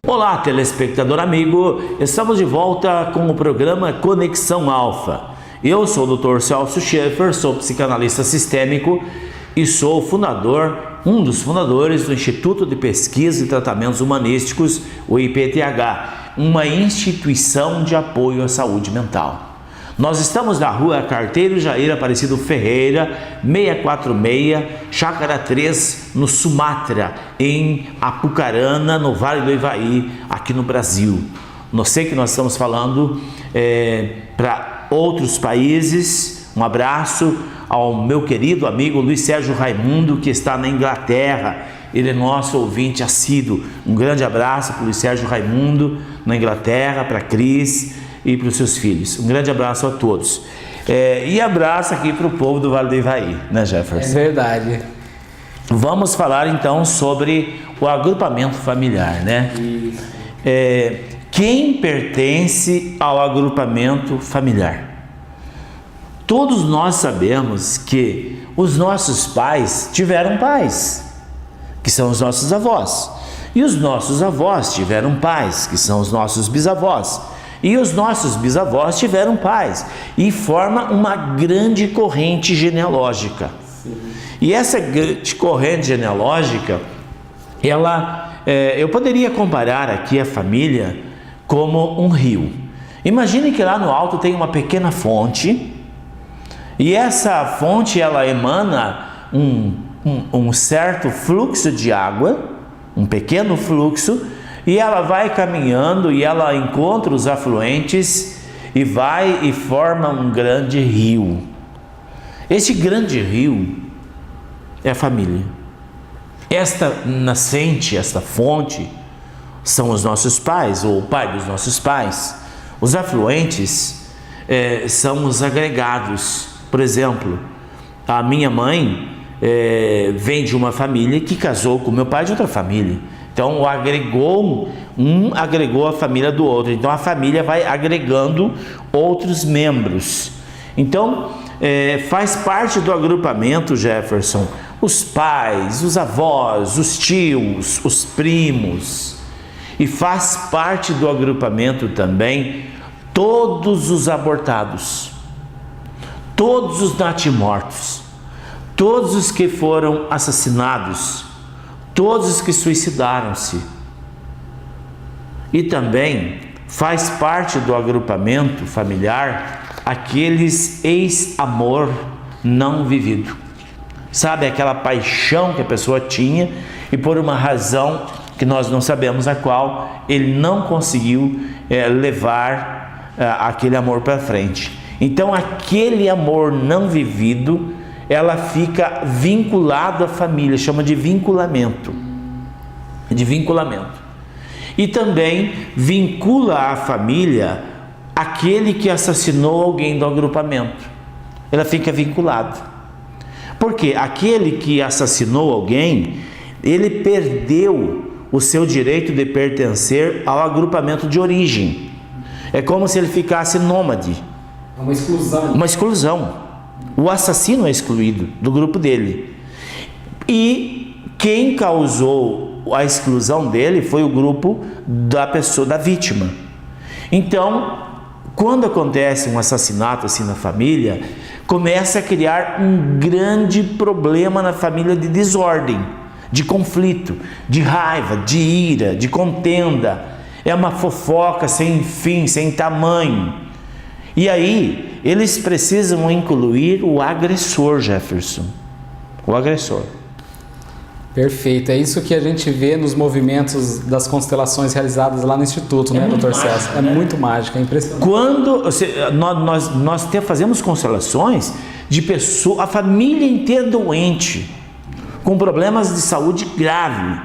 Olá, telespectador amigo, estamos de volta com o programa Conexão Alfa. Eu sou o Dr. Celso Schaefer, sou psicanalista sistêmico e sou um dos fundadores do Instituto de Pesquisa e Tratamentos Humanísticos, o IPTH, uma instituição de apoio à saúde mental. Nós estamos na rua Carteiro Jair Aparecido Ferreira, 646, Chácara 3, no Sumatra, em Apucarana, no Vale do Ivaí, aqui no Brasil. Não sei que nós estamos falando para outros países. Um abraço ao meu querido amigo Luiz Sérgio Raimundo, que está na Inglaterra. Ele é nosso ouvinte assíduo. Um grande abraço para o Luiz Sérgio Raimundo, na Inglaterra, para a Cris e para os seus filhos. Um grande abraço a todos. E abraço aqui para o povo do Vale do Ivaí, né, Jefferson? É verdade. Vamos falar então sobre o agrupamento familiar, né? Quem pertence ao agrupamento familiar? Todos nós sabemos que os nossos pais tiveram pais, que são os nossos avós. E os nossos avós tiveram pais, que são os nossos bisavós. E os nossos bisavós tiveram pais, e forma uma grande corrente genealógica. Sim. E essa grande corrente genealógica, eu poderia comparar aqui a família como um rio. Imagine que lá no alto tem uma pequena fonte, e essa fonte ela emana um certo fluxo de água, um pequeno fluxo, e ela vai caminhando e ela encontra os afluentes e vai e forma um grande rio. Esse grande rio é a família. Esta nascente, esta fonte, são os nossos pais, ou o pai dos nossos pais. Os afluentes são os agregados. Por exemplo, a minha mãe vem de uma família que casou com meu pai de outra família. Então, um agregou a família do outro. Então, a família vai agregando outros membros. Então, faz parte do agrupamento, Jefferson, os pais, os avós, os tios, os primos. E faz parte do agrupamento também todos os abortados, todos os natimortos, todos os que foram assassinados, todos os que suicidaram-se. E também faz parte do agrupamento familiar aqueles ex-amor não vivido. Sabe, aquela paixão que a pessoa tinha e por uma razão que nós não sabemos a qual, ele não conseguiu levar aquele amor para frente. Então aquele amor não vivido, ela fica vinculada à família, chama de vinculamento. E também vincula à família aquele que assassinou alguém do agrupamento. Ela fica vinculada. Porque aquele que assassinou alguém, ele perdeu o seu direito de pertencer ao agrupamento de origem. É como se ele ficasse nômade. É uma exclusão. Uma exclusão. O assassino é excluído do grupo dele. E quem causou a exclusão dele foi o grupo da pessoa, da vítima. Então, quando acontece um assassinato assim na família, começa a criar um grande problema na família de desordem, de conflito, de raiva, de ira, de contenda. É uma fofoca sem fim, sem tamanho. E aí, eles precisam incluir o agressor, Jefferson. O agressor. Perfeito. É isso que a gente vê nos movimentos das constelações realizadas lá no Instituto, né, Dr. Celso? É muito mágico, é impressionante. Quando nós fazemos constelações de pessoa, a família inteira doente, com problemas de saúde grave.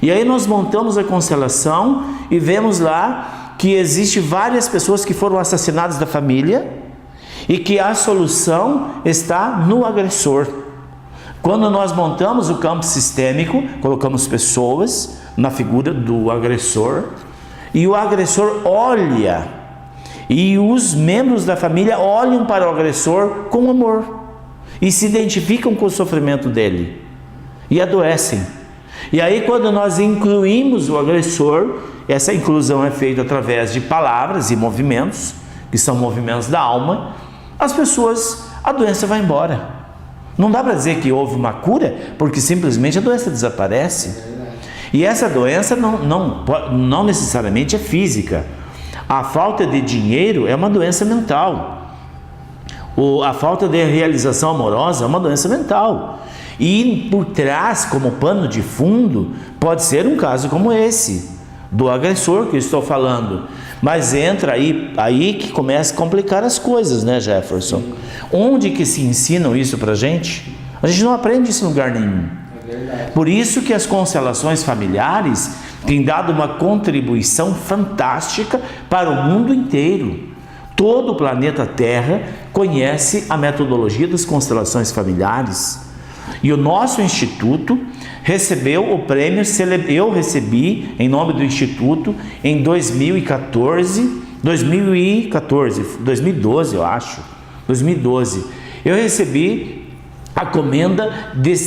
E aí nós montamos a constelação e vemos lá que existe várias pessoas que foram assassinadas da família e que a solução está no agressor. Quando nós montamos o campo sistêmico, colocamos pessoas na figura do agressor e o agressor olha e os membros da família olham para o agressor com amor e se identificam com o sofrimento dele e adoecem. E aí, quando nós incluímos o agressor, essa inclusão é feita através de palavras e movimentos, que são movimentos da alma, a doença vai embora. Não dá para dizer que houve uma cura, porque simplesmente a doença desaparece. E essa doença não necessariamente é física. A falta de dinheiro é uma doença mental. A falta de realização amorosa é uma doença mental. E por trás, como pano de fundo, pode ser um caso como esse, do agressor que eu estou falando. Mas entra aí que começa a complicar as coisas, né, Jefferson? Onde que se ensinam isso pra gente? A gente não aprende isso em lugar nenhum. É verdade. Por isso que as constelações familiares têm dado uma contribuição fantástica para o mundo inteiro. Todo o planeta Terra conhece a metodologia das constelações familiares. E o nosso instituto recebeu o prêmio, eu recebi em nome do instituto em 2012 eu acho, 2012. Eu recebi a comenda de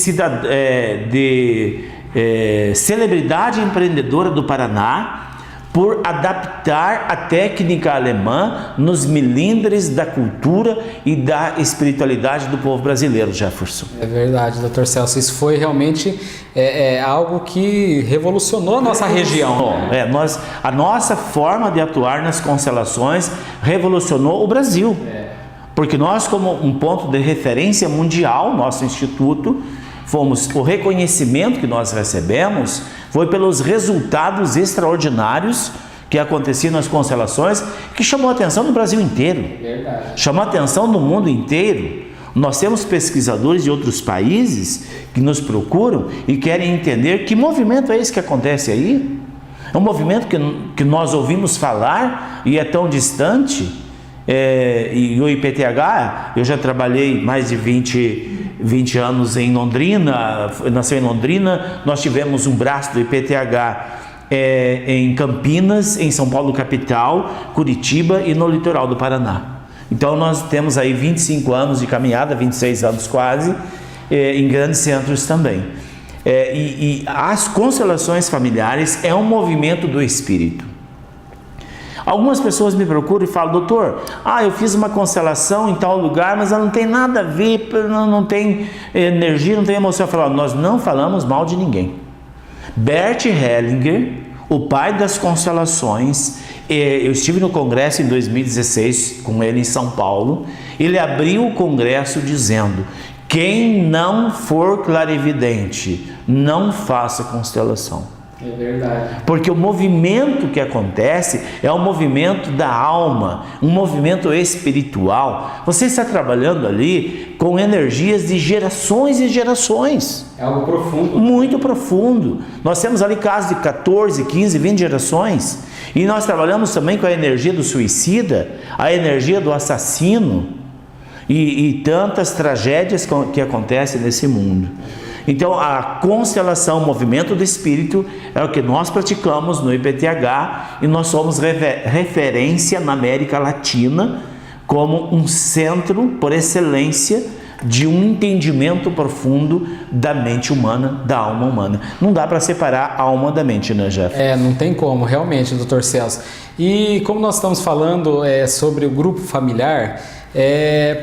celebridade empreendedora do Paraná, por adaptar a técnica alemã nos milindres da cultura e da espiritualidade do povo brasileiro, Jefferson. É verdade, Dr. Celso, isso foi realmente algo que revolucionou a nossa região. A nossa forma de atuar nas constelações revolucionou o Brasil. Porque nós, como um ponto de referência mundial, nosso instituto, o reconhecimento que nós recebemos foi pelos resultados extraordinários que aconteciam nas constelações, que chamou a atenção do Brasil inteiro. Verdade. Chamou a atenção do mundo inteiro. Nós temos pesquisadores de outros países que nos procuram e querem entender que movimento é esse que acontece aí. É um movimento que nós ouvimos falar e é tão distante. E o IPTH, eu já trabalhei mais de 20 anos em Londrina, nasceu em Londrina, nós tivemos um braço do IPTH em Campinas, em São Paulo capital, Curitiba e no litoral do Paraná. Então nós temos aí 25 anos de caminhada, 26 anos quase, em grandes centros também. E as constelações familiares é um movimento do espírito. Algumas pessoas me procuram e falam: doutor, eu fiz uma constelação em tal lugar, mas ela não tem nada a ver, não tem energia, não tem emoção. Eu falo: nós não falamos mal de ninguém. Bert Hellinger, o pai das constelações, eu estive no congresso em 2016 com ele em São Paulo. Ele abriu o congresso dizendo: quem não for clarividente, não faça constelação. É verdade. Porque o movimento que acontece é um movimento da alma, um movimento espiritual. Você está trabalhando ali com energias de gerações e gerações. É algo profundo. Muito profundo. Nós temos ali casos de 14, 15, 20 gerações. E nós trabalhamos também com a energia do suicida, a energia do assassino e tantas tragédias que acontecem nesse mundo. Então, a constelação, o movimento do espírito, é o que nós praticamos no IPTH e nós somos referência na América Latina como um centro, por excelência, de um entendimento profundo da mente humana, da alma humana. Não dá para separar a alma da mente, né, Jeff? Não tem como, realmente, Dr. Celso. E como nós estamos falando sobre o grupo familiar,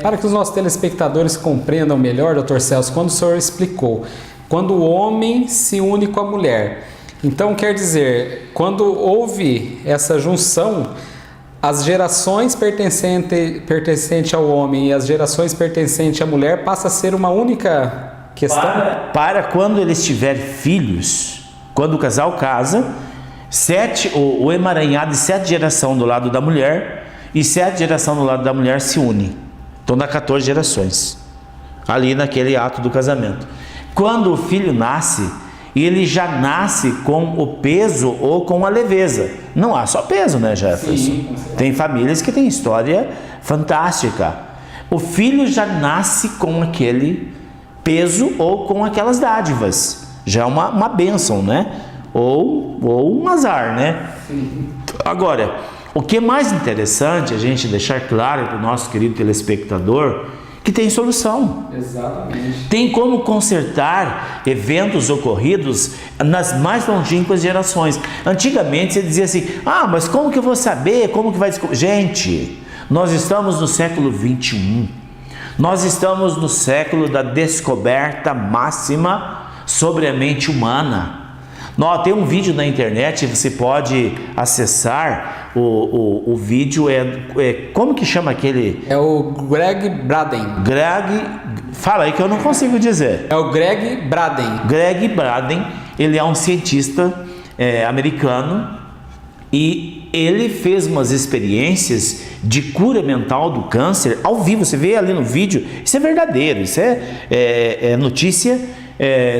para que os nossos telespectadores compreendam melhor, Dr. Celso, quando o senhor explicou, quando o homem se une com a mulher. Então, quer dizer, quando houve essa junção, as gerações pertencentes ao homem e as gerações pertencentes à mulher passa a ser uma única questão? Para quando eles tiverem filhos, quando o casal casa, o emaranhado de 7 gerações do lado da mulher e 7 gerações do lado da mulher se unem. Então dá 14 gerações ali naquele ato do casamento. Quando o filho nasce, ele já nasce com o peso ou com a leveza. Não há só peso, né, Jefferson? Sim, tem famílias que têm história fantástica. O filho já nasce com aquele peso ou com aquelas dádivas. Já é uma bênção, né? Ou um azar, né? Sim. Agora, o que é mais interessante a gente deixar claro para o nosso querido telespectador, que tem solução. Exatamente. Tem como consertar eventos ocorridos nas mais longínquas gerações. Antigamente você dizia assim, mas como que eu vou saber, como que vai descobrir? Gente, nós estamos no século 21, nós estamos no século da descoberta máxima sobre a mente humana. Tem um vídeo na internet, você pode acessar o vídeo, como que chama aquele? É o Greg Braden. Fala aí que eu não consigo dizer. É o Greg Braden. Greg Braden, ele é um cientista americano e ele fez umas experiências de cura mental do câncer ao vivo. Você vê ali no vídeo, isso é verdadeiro, isso é notícia.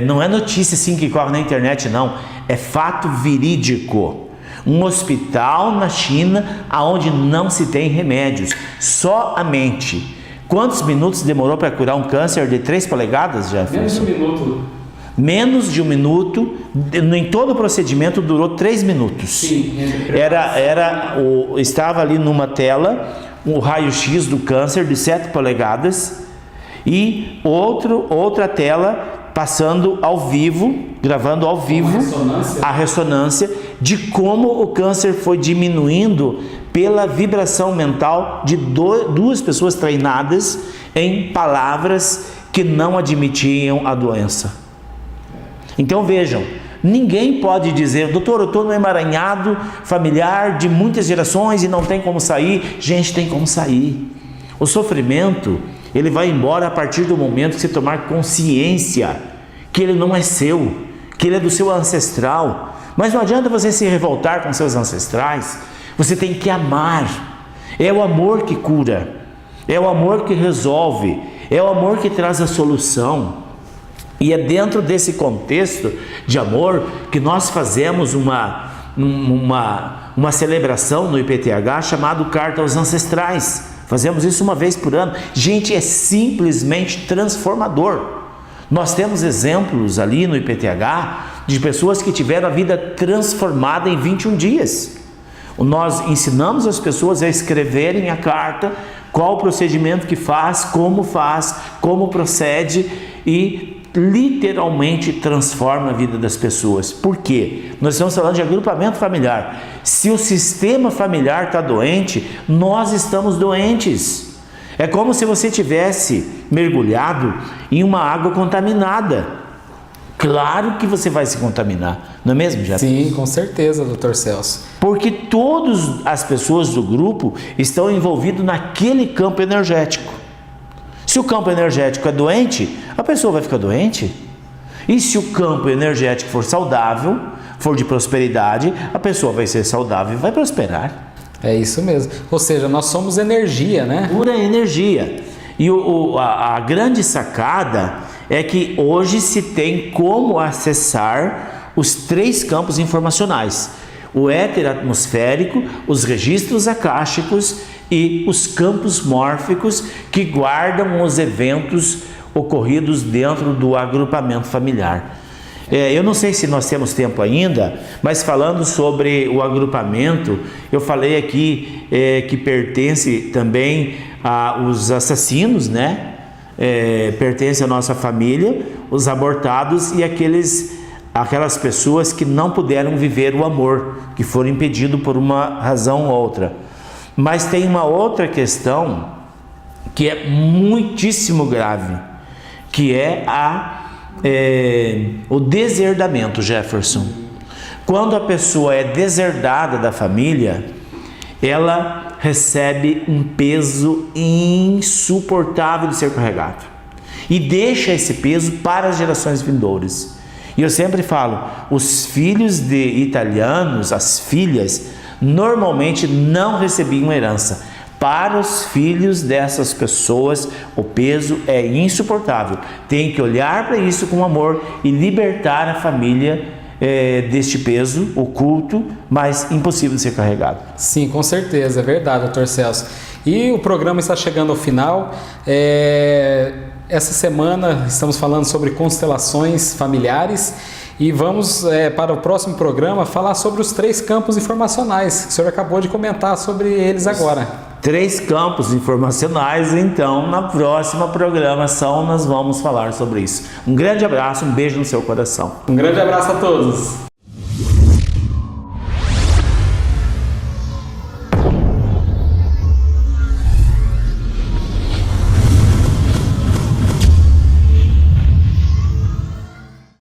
Não é notícia assim que corre na internet, não. É fato verídico. Um hospital na China onde não se tem remédios, só a mente. Quantos minutos demorou para curar um câncer de 3 polegadas, Jefferson? Menos de 1 minuto. Menos de 1 minuto. Em todo o procedimento durou 3 minutos. Sim. Estava ali numa tela um raio-x do câncer de 7 polegadas e outra tela passando ao vivo, gravando ao vivo a ressonância de como o câncer foi diminuindo pela vibração mental de 2 pessoas treinadas em palavras que não admitiam a doença. Então vejam, ninguém pode dizer, doutor, eu estou no emaranhado familiar de muitas gerações e não tem como sair. Gente, tem como sair. O sofrimento, ele vai embora a partir do momento que você tomar consciência que ele não é seu, que ele é do seu ancestral. Mas não adianta você se revoltar com seus ancestrais, você tem que amar. É o amor que cura, é o amor que resolve, é o amor que traz a solução. E é dentro desse contexto de amor que nós fazemos uma celebração no IPTH chamado Carta aos Ancestrais. Fazemos isso uma vez por ano. Gente, é simplesmente transformador. Nós temos exemplos ali no IPTH de pessoas que tiveram a vida transformada em 21 dias. Nós ensinamos as pessoas a escreverem a carta, qual o procedimento que faz, como procede e literalmente transforma a vida das pessoas. Por quê? Nós estamos falando de agrupamento familiar. Se o sistema familiar está doente, nós estamos doentes. É como se você tivesse mergulhado em uma água contaminada. Claro que você vai se contaminar, não é mesmo, Jefferson? Sim, com certeza, Dr. Celso. Porque todas as pessoas do grupo estão envolvidas naquele campo energético. Se o campo energético é doente, a pessoa vai ficar doente. E se o campo energético for saudável, for de prosperidade, a pessoa vai ser saudável e vai prosperar. É isso mesmo. Ou seja, nós somos energia, né? Pura energia. E a grande sacada é que hoje se tem como acessar os 3 campos informacionais: o éter atmosférico, os registros akáshicos e os campos mórficos que guardam os eventos ocorridos dentro do agrupamento familiar. Eu não sei se nós temos tempo ainda, mas falando sobre o agrupamento, eu falei aqui que pertence também aos assassinos, né? Pertence à nossa família, os abortados e aquelas pessoas que não puderam viver o amor, que foram impedidos por uma razão ou outra. Mas tem uma outra questão que é muitíssimo grave, que é o deserdamento, Jefferson. Quando a pessoa é deserdada da família, ela recebe um peso insuportável de ser carregado e deixa esse peso para as gerações vindouras. E eu sempre falo, os filhos de italianos, as filhas, normalmente não recebiam herança. Para os filhos dessas pessoas, o peso é insuportável. Tem que olhar para isso com amor e libertar a família deste peso oculto, mas impossível de ser carregado. Sim, com certeza, é verdade, Dr. Celso. E o programa está chegando ao final. Essa semana estamos falando sobre constelações familiares e vamos para o próximo programa falar sobre os 3 campos informacionais, que o senhor acabou de comentar sobre eles agora. 3 campos informacionais, então na próxima programação nós vamos falar sobre isso. Um grande abraço, um beijo no seu coração. Um grande abraço a todos.